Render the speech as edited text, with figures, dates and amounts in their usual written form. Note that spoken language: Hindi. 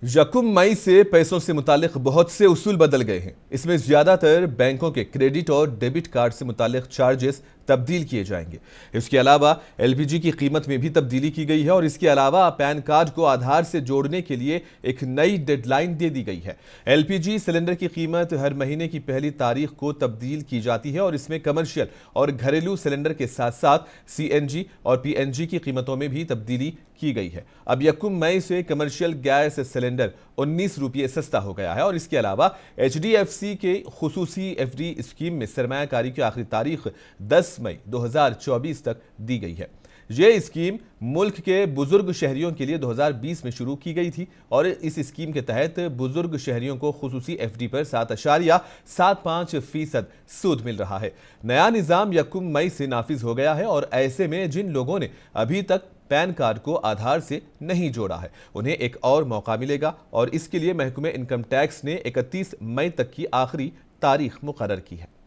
यकम मई से पैसों से मुतालिक बहुत से उसूल बदल गए हैं। इसमें ज्यादातर बैंकों के क्रेडिट और डेबिट कार्ड से मुतालिक चार्जेस तब्दील किए जाएंगे। इसके अलावा एलपीजी की कीमत में भी तब्दीली की गई है और इसके अलावा पैन कार्ड को आधार से जोड़ने के लिए एक नई डेडलाइन दे दी गई है। एलपीजी सिलेंडर की कीमत हर महीने की पहली तारीख को तब्दील की जाती है और इसमें कमर्शियल और घरेलू सिलेंडर के साथ साथ सीएनजी और पीएनजी की कीमतों में भी तब्दीली की गई है। अब यकम मई से कमर्शियल गैस सिलेंडर 19 रुपये सस्ता हो गया है और इसके अलावा एचडीएफसी के खुसूसी एफडी स्कीम में सरमायाकारी की आखिरी तारीख 10 मई 2024 तक दी गई है। ये स्कीम मुल्क के बुजुर्ग शहरियों के लिए 2020 में शुरू की गई थी और इस स्कीम के तहत बुजुर्ग शहरियों को खुसूसी एफडी पर 7.75% सूद मिल रहा है। नया निजाम यकम मई से नाफिज हो गया है और ऐसे में जिन लोगों ने अभी तक पैन कार्ड को आधार से नहीं जोड़ा है उन्हें एक और मौका मिलेगा और इसके लिए महकमे इनकम टैक्स ने 31 मई तक की आखिरी तारीख मुकर्रर की है।